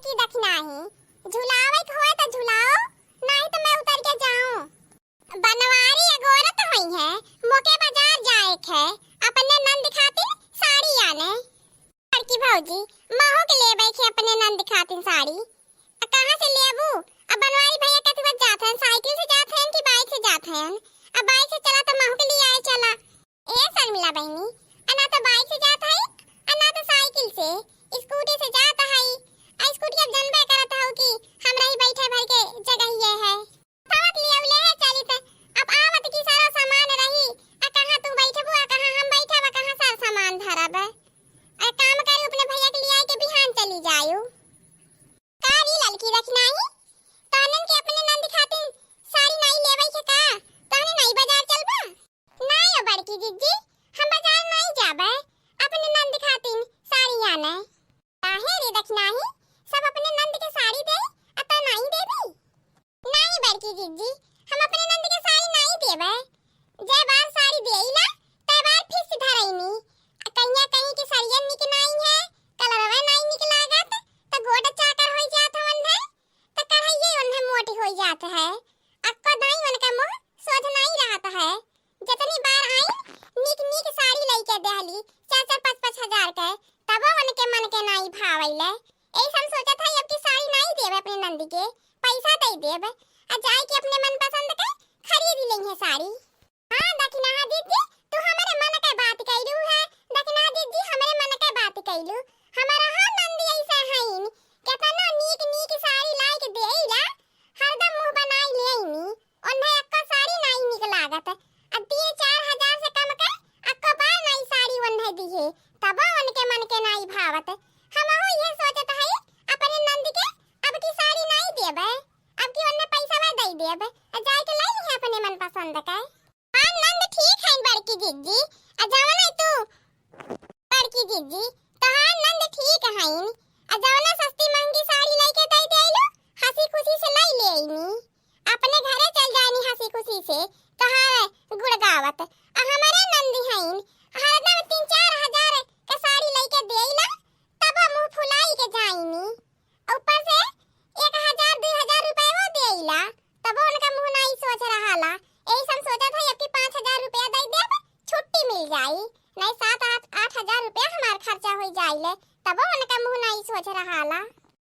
लड़की देखना ही झुलावे के होए तो झुलाओ, नहीं तो मैं उतर के जाऊं। बनवारी अगोरा तो हुई है, मोके बाजार जाए है, अपने नंद खातिर साड़ी आने। लड़की भौजी महू के ले बैठे अपने नंद खातिर साड़ी। कहां से लेबू? अब बनवारी भैया कथि बस जात हैं, साइकिल से जात हैं कि बाइक से जात हैं? अब बाइक से चला तो महू के लिए आए चला। ए शर्मिला बहनी, अना तो बाइक से जात है, अना तो साइकिल से, स्कूटी से जात है। स्कूटी अब जनबे करत हो कि हमरा ही बैठे भर के जगह ये है। साथ लिए उले है चली त अब आवत की सारा सामान रही, आ कहां तू बैठबू, आ कहां हम बैठब, आ कहां सारा सामान धरब। आ काम करू अपने भैया के लिए आए के बिहान चली जायू। कारी लड़की रखना ही तहनन के अपने नंद खातिर साड़ी नहीं लेबै के का? तहने नहीं बाजार चलबा? नहीं ओ बड़की जीजी, हम बाजार नहीं जाबे, अपने नंद खातिर साड़ी आने। काहे रे रखना ही सब अपने नंद के साड़ी दे, अता नहीं देबी? नहीं बड़की जीजी, हम अपने नंद के साड़ी नहीं देबे। जे बार साड़ी देइला ते बार फिर से धरैनी। कहिया कहीं के सरियन निक नहीं है, कलरवा नहीं निक लागत, त गोड़ चाकर होई जात हवन है, त कहिए उन्हें मोटी होई जात है। अक्का दाई उनका मुंह सोझ नहीं रहता है। जितनी बार आई निक निक साड़ी लइके देहली 4-4 5-5 हजार के, तब उनके मन के नहीं भावैले। ऐसा हम सोचा था अब की साड़ी नहीं देवे अपने नंदी के, पैसा दे देवे, आ जाए के अपने मन पसंद के खरीद लेंगे साड़ी। हां दखना दीदी, तू हमारे मन के बात कइलू है। दखना दीदी हमारे मन के बात कइलू, हमारा हां नंदी ऐसा हईन केतना नीक नीक साड़ी लाई के देइला, हरदम मुंह बनाई लेइनी, ओन्हे अक्का साड़ी नहीं निक लागत। आ 3-4 हजार से कम के अक्का बार नहीं साड़ी ओन्हे दिए, तब उनके मन के नहीं भावत। हमहु ये सोचत हई अपने नंद के अब की साड़ी नहीं देबे, अब की ओन्ने पैसा में दे देबे, आ जाए के लई है अपने मन पसंद के। हां नंद ठीक है बड़की जीजी, आ जाओ ना तू बड़की जीजी, तो हां नंद ठीक हईन, आ जाओ ना सस्ती महंगी साड़ी लेके दे देइलो, हंसी खुशी से लई लेइनी, अपने घरे चल जानी हंसी खुशी से, कहां गुड़गावत। आ हमारे नंदी हईन हरदम 3-4 हजार के साड़ी लेके देइला, तब मुंह फुलाई के जाईनी, ऊपर से 1,000-2,000 रुपए वो देइला, तब उनका मुंह नहीं सोच रहाला। ऐसा हम सोचा था अब की 5,000 रुपया दे देब, छुट्टी मिल जाई, नहीं 7-8 हजार रुपया हमार खर्चा हो जाइले, तब उनका मुंह नहीं सोच रहाला।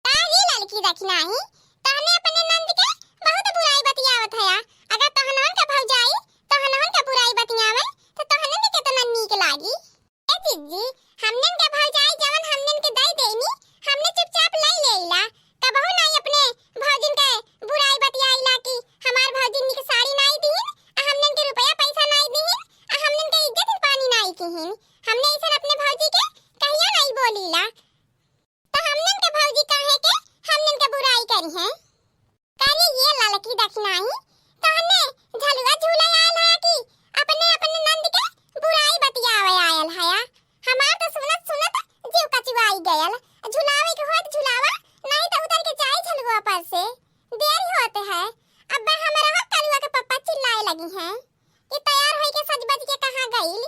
काजी लड़की रखना ही तहने अपने नंद के बहुत बुराई बतियावत है। अगर तहनन का भौजाई तहनन का बुराई बतियावे तो तहनन के कितना नीक लागी। ए जीजी, हमनन के भौजाई जवन हमनन के दे देनी, हमने चुपचाप ले लेइला, कबहू नहीं अपने भौजिन के बुराई बतियाइला कि हमार भौजिन के साड़ी नहीं दीन, आ हमनन के रुपया पैसा नहीं दीन, आ हमनन के इज्जत पानी नहीं किहिन। हमने ऐसा अपने भौजी के कहियो नहीं बोलीला, तो हमनन के भौजी काहे के हमनन के बुराई करी है? काली ये लड़की देखना ही तहने झलुआ झूला आयल है कि अपने अपने नंद के बुराई बतियावे आयल है। हमार तो सुनत सुनत जीव कचुआई गयल। झुलावे के होत झुलावा, नहीं तो उतर के जाई झलुआ पर से, देरी होते है। अब्बा हमारा कलुआ के पप्पा चिल्लाए लगी हैं कि तैयार होई के सज बज के कहां गइल।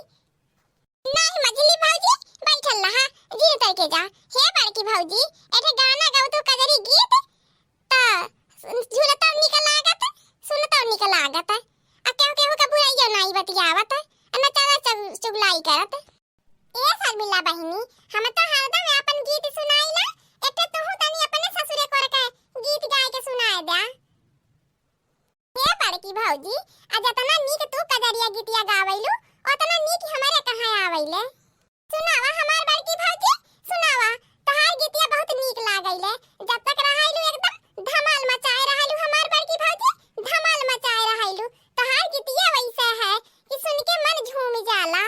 नहीं मजली भौजी बैठल रहा, जी उतर के जा। हे बड़की भौजी एठे गाना गाओ तो कजरी गीत त झूलता निकल लागत, सुनता निकल लागत। आ केहू का बुराइयो नहीं बतियावत, न चारा चुगलाई करत। ए शर्मिला बहिनी, हम तो हरदम अपन गीत सुनाइला, एते तू तनी अपने ससुरे कोर के गीत गाय के सुनाए दे। हे बड़की भौजी, आ जतना नीक तू कजरिया गीतिया गावैलू, ओतना नीक हमारे कहां आवैले। सुनावा हमार बड़की भौजी, सुनावा, तहार गीतिया बहुत नीक लागैले। जब तक रहैलू एकदम धमाल मचाए रहैलू हमार बड़की भौजी, धमाल मचाए रहैलू। तहार गीतिया वैसा है कि सुन के मन झूम जाला।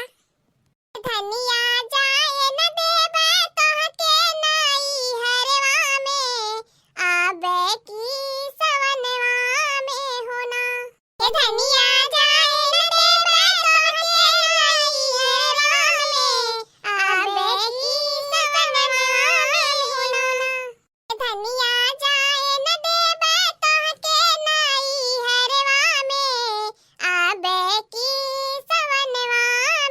धनिया जाए न देबे तोहके नाई हरवा में, आबे की सवनवा में होना। ए धनिया जाए न देबे तोहके नाई हरवा में, आबे की सवनवा में होना। ए धनिया जाए न देबे तोहके नाई हरवा में, आबे की सवनवा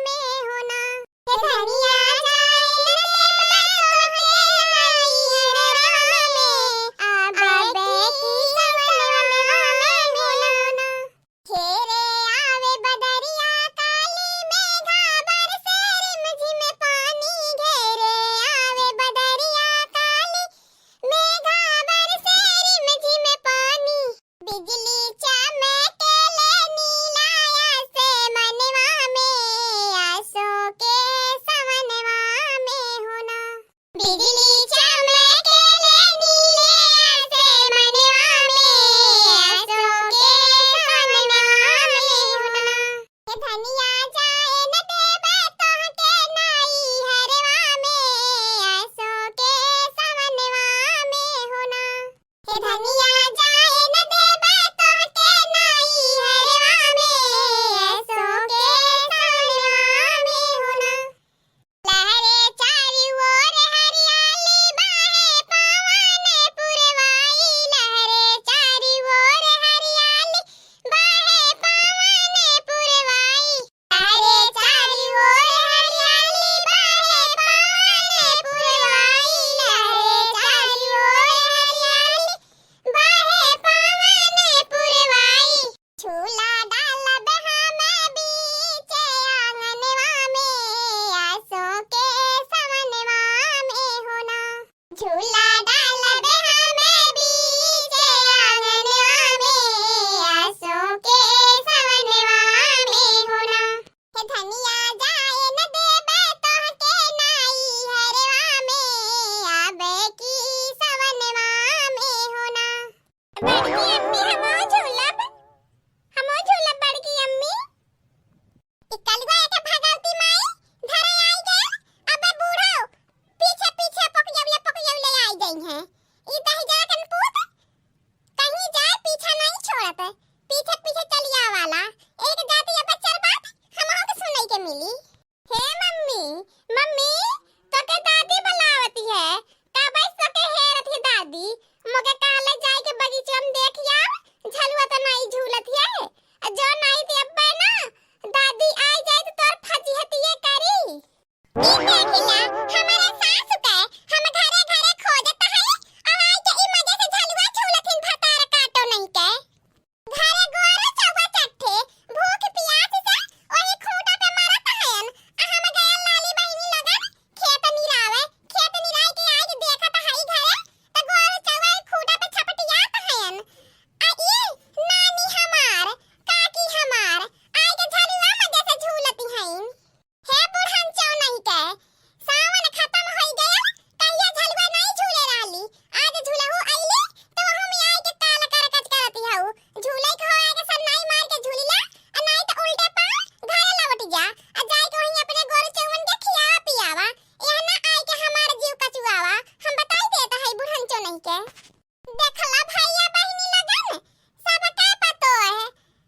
में होना। ए धनिया जाए न देबे तोहके नाई हरवा में, ई दही जरा कन पूत कहीं जाए पीछा नहीं छोड़त, पीछे पीछे चलिया वाला एक जाती है बच्चर बात हमहु के सुनई के मिली। हे मम्मी मम्मी तो के दादी बुलावती है, का बस तो के हेरत है दादी मोके कहले जाए के बगीचा में देखिया झलुआ तो नहीं झूलत है, जो नहीं ते अब्बे ना दादी आई जाए तो तोर फजी हतिए करी। ई देखिला हमारे सासु के हम घरे घरे खोजत है और आई के ई मजे से झलुआ झूलथिन भतार काटो नहीं के घरे गोरे चौवा चट्ठे भूख प्यास से ओही खूंटा पे मरत हयन आ हम गए लाली बहिनी लगन खेत निरावे, खेत निराई के आज देखत हई घरे त गोरे चौवा खूंटा पे छपटियात हयन आ ई नानी हमार काकी हमार आई के झलुआ मजे से झूलती हईन। हे बुढ़न चौ नहीं के सावन खत्म होई गया कहिया झलुआ नहीं झूले रहली, आज झूलहु आइली तो हम आई के काल करकच करती हऊ झूले को आए के सब नहीं मार के झूलीला आ नहीं तो उल्टे पांव घरे लौट जा आ जाए के वहीं अपने गोर चौवन के खियावा पियावा यह ना आई के हमार जीव कचुआवा हम बताई देता है बुढ़न चौ नहीं के। देखला भैया बहिनी लगन सब का पतो है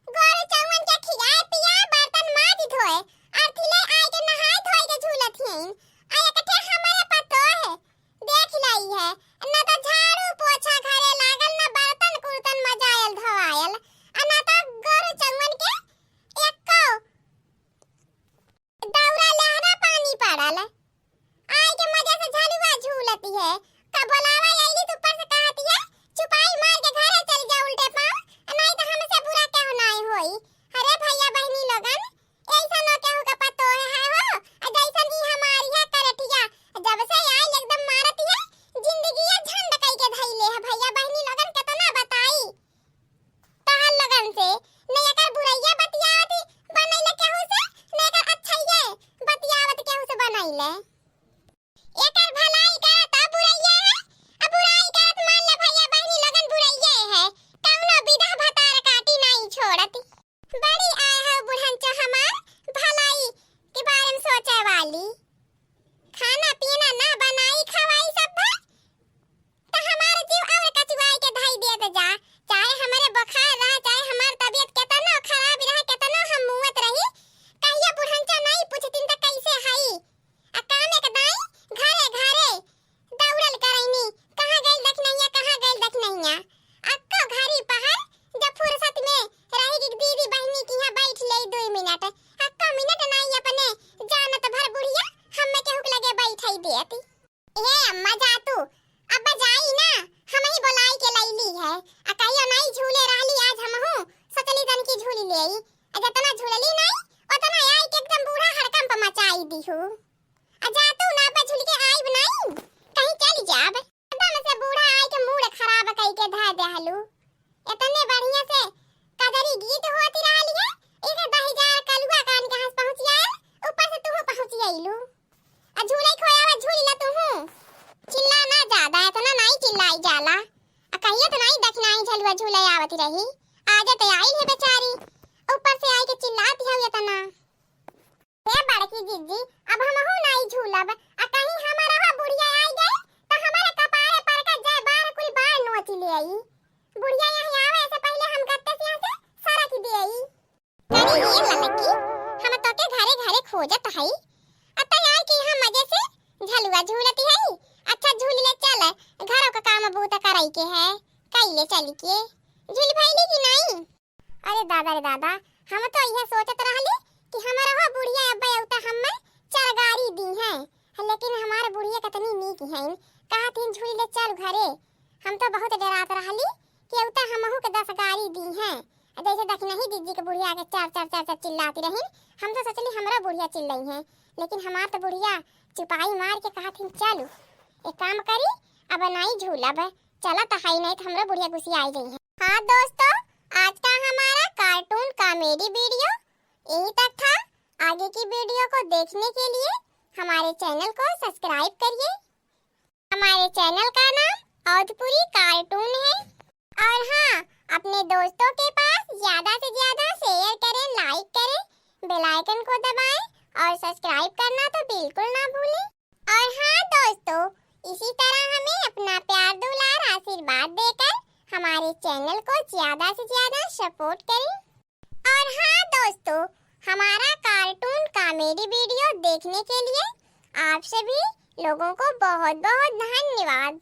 गोर चौवन के खियाए पियाए बर्तन माज धोए आरथिले आई के नहाए धोए के झूलत हईन आ एकठे हमारे पतो है देख लाई है न तो झाड़ू पोछा घरे लागल न बर्तन कुर्तन मजायल धोआयल आ न तो गोर चौवन के एको दौरा लहरा पानी पड़ल आई के मजे से झलुआ झूलती है का बोलावा आईली तो ऊपर से कहती है चुपाई मार के घरे चल जा उल्टे पांव नहीं तो हमसे बुरा केहू नहीं होई। अरे भैया बहिनी लोगन ऐसा न केहू का पतो है हो जैसन ई हमारी है करटिया जब से आई एकदम मारती है जिंदगी ये झंड कई के धइले है भैया बहिनी लोगन कितना बताई तहल लगन से नहीं एकर बुरैया बतियावत बनैले केहू से नहीं एकर अच्छाइए बतियावत केहू से बनैले एकर भलाई करत आ बुरैया है आ बुराई करत मान ले भैया बहिनी लगन बुरैया है कौनो विधा भतार काटी नहीं छोड़ती। बड़ी आए है बुढ़न चो हमार भलाई के बारे में सोचे वाली खाना पीना ना बनाई खवाई सब भर तो हमारे जीव और कचुआई के धाई देत जा चाहे हमारे बुखार रहा चाहे हमार तबीयत केतना खराब रहा केतना हम मुवत रही कहिया बुढ़न चो नहीं पूछतिन त कैसे हई आ काम एक दाई घरे घरे दौड़ल करैनी कहां गइल देख नहिया कहां गइल देख नहिया अक्को घरी पहर जब फुर्सत में रही की दीदी बहिनी की यहां बैठ ले 2 मिनट अक्को मिनट नहीं अपने जानत भर बुढ़िया हम्मे केहू के लगे बैठाई देती। ए अम्मा जा तू अब जाई ना हम ही बुलाई के लईली है आ कहियो नहीं झूले रहली आज हमहू सोचली तन की झूली लेई आ जतना झूलली नहीं उतना आई के एकदम बूढ़ा हड़कंप मचाई दीहू आ जा तू ना पे झूल के आईब नहीं कहीं चली जाब एकदम से बूढ़ा आई के मूड खराब कई के धा देहलू इतने बढ़िया से कदरी गीत होती रहली है इधर दही जार कलुआ कान के हंस पहुंच आए ऊपर से तू पहुंच आइलू आ झूले खोयावा झूली ला तू चिल्ला ना ज्यादा इतना नहीं चिल्लाई जाला आ कहिए तो नहीं देखना ही झलुआ झूले आवती रही आदत आई है बेचारी ऊपर से आई के चिल्लाती है इतना। हे बड़की जीजी अब हमहू नहीं झूलब आ कहीं हमारा बुढ़िया आई गई तो हमारे कपारे पर का जय बार कुल बार नोच ले आई बुढ़िया यहां आवे से पहले हम गत्ते से यहां से सारा की दे आई। अरे ये ललकी हम तो के घरे घरे खोजत हई अत यार की हम मजे से झलुआ झूलती हई अच्छा झूल ले चल घरों का काम बूता कराई के है कइले चली के झूल भइली की नहीं। अरे दादा रे दादा हम तो यह सोचत रहली कि हमारा हो बुढ़िया अब्बा उता हम्मे चरगारी दी है लेकिन हमारे बुढ़िया कितनी नीक है कहा तीन झूल ले चल घरे हम तो बहुत डरात रहली कि उता हमहू के 10 गारी दी है जैसे देख नहीं दीदी के बुढ़िया के चार चार चार चिल्लाती रही हम तो सोचली हमरा बुढ़िया चिल्लाई है लेकिन हमार तो बुढ़िया चुपाई मार के कहा थी चलो एक काम करी अब नहीं झूलब चला तो है नहीं तो हमरा बुढ़िया गुस्सी आई गई है। हाँ दोस्तों आज का हमारा कार्टून कॉमेडी वीडियो यही तक था। आगे की वीडियो को देखने के लिए हमारे चैनल को सब्सक्राइब करिए। हमारे चैनल का नाम औधपुरी कार्टून है और हाँ अपने दोस्तों के पास ज्यादा से ज्यादा शेयर करें लाइक करें बेल आइकन को दबाएं और सब्सक्राइब करना तो बिल्कुल ना भूलें। और हाँ दोस्तों इसी तरह हमें अपना प्यार दुलार चैनल को ज्यादा से ज्यादा सपोर्ट करें। और हाँ दोस्तों, हमारा कार्टून कॉमेडी वीडियो देखने के लिए आप सभी लोगों को बहुत बहुत धन्यवाद।